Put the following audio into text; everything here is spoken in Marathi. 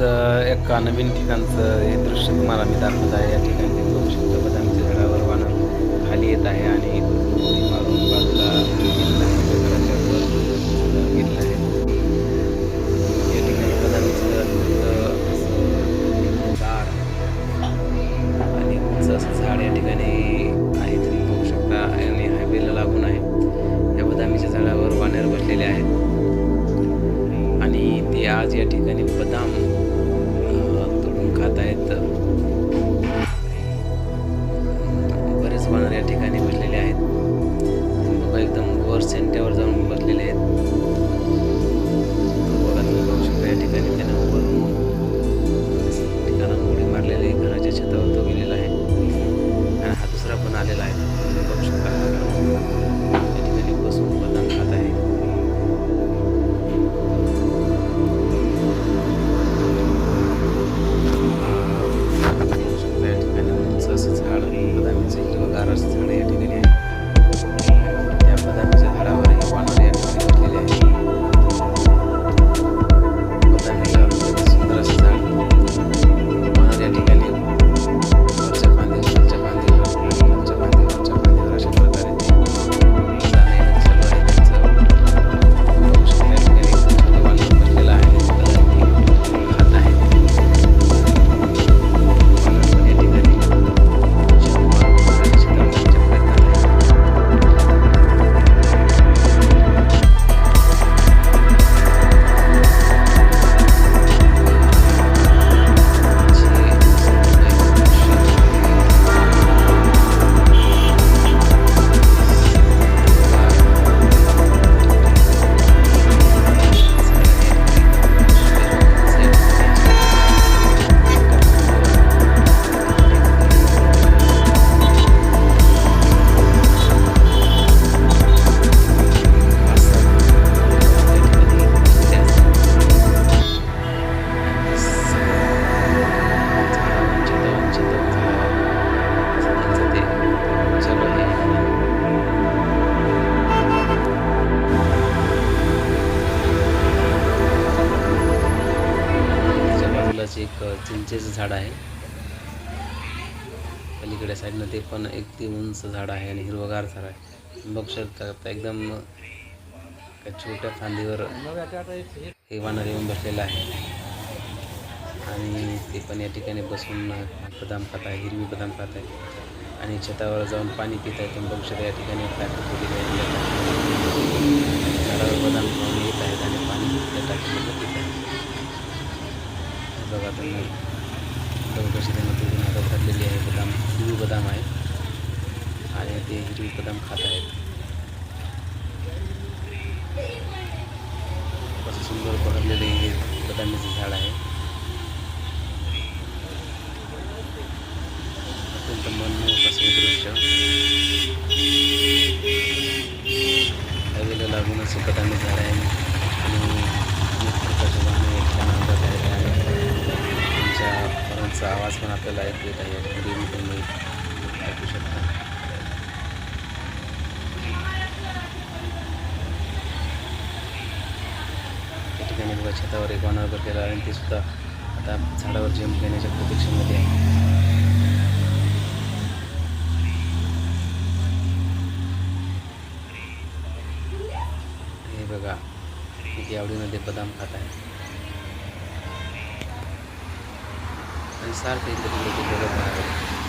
एका नवीन ठिकाणचं हे दृश्य तुम्हाला मी दाखवत आहे. या ठिकाणी तुम्ही बघू शकता बदामाच्या झाडावर वानर खाली येत आहे आणि उडी मारून बाजूला गेलेला आहे. त्या घराच्या वर गेलेला आहे. या ठिकाणी बदामाचं असं एक झाड आणि उंच असं झाड या ठिकाणी आहे. तुम्ही बघू शकता आणि हायवेला लागून आहे. या बदामीच्या झाडावर वानर बसलेले आहेत आणि ते आज या ठिकाणी बदाम तोडून खात आहेत. बरेच वानर या ठिकाणी बसलेले आहेत. बघा एकदम वर सेंट्यावर जाऊन बसलेले आहेत. बघा तुम्ही बघू शकता या ठिकाणी त्याने वरून ठिकाणावर उडी मारलेली घराच्या छतावर तो गेलेला आहे आणि हा दुसरा पण आलेला आहे. तुम्ही बघू शकता या ठिकाणी बसून बदाम खात आहे. झाड बदामीचं हिरवंगार असं झाड या ठिकाणी आहे. त्या बदामीच्या झाडावर हे वानर या ठिकाणी बसलेले आहे. बदामीला सुंदर असं झाड वानर या ठिकाणी वरच्या फांदीवर खालच्या फांदीवर खालच्या फांदीवर वरच्या फांदीवर अशा प्रकारे ते जाणं येणं चालू आहे त्यांचं. बघू शकता या ठिकाणी छोटं वानर बसलेलं आहे. खात आहे. एक चिंचेचं झाड आहे. पलीकडे साईडनं ते पण एक ते उंच झाड आहे आणि हिरवगार झाड आहे. बघू शकता एकदम छोट्या फांदीवर हे वानर येऊन बसलेलं आहे आणि ते पण या ठिकाणी बसून बदाम खात आहे. हिरवी बदाम खात आहे आणि छतावर जाऊन पाणी पित आहे. तुम्ही बघू शकता या ठिकाणी टाकी झाडावर बदाम खाऊन येत आहेत आणि पाणी त्या टाकीमध्ये पित आहे. बघा तुम्ही बघू कशी त्यांना पूर्ण हातात धरलेली आहे. बदाम हिरवी बदाम आहे आणि ते हिरवी बदाम खात आहेत. असं सुंदर बहरलेले हे बदामीचं झाड आहे. अत्यंत मनमोहक असे दृश्य. हवेला लागूनच बदामी झाड आहे आणि अनेक प्रकारचे वाहने या ठिकाणी आणतात आहेत आणि त्यांच्या हॉर्नचा आवाज पण आपल्याला ऐकू येत आहे. व्हिडिओ तुम्ही ऐकू शकता. या ठिकाणी बघा छतावर एक वानर बसलेला आहे आणि ते सुद्धा आता झाडावर जंप घेण्याच्या प्रतीक्षेमध्ये आहे. हे बघा किती आवडीने ते बदाम खात आहे आणि सारखे इकडे तिकडे ते बघत राहतात.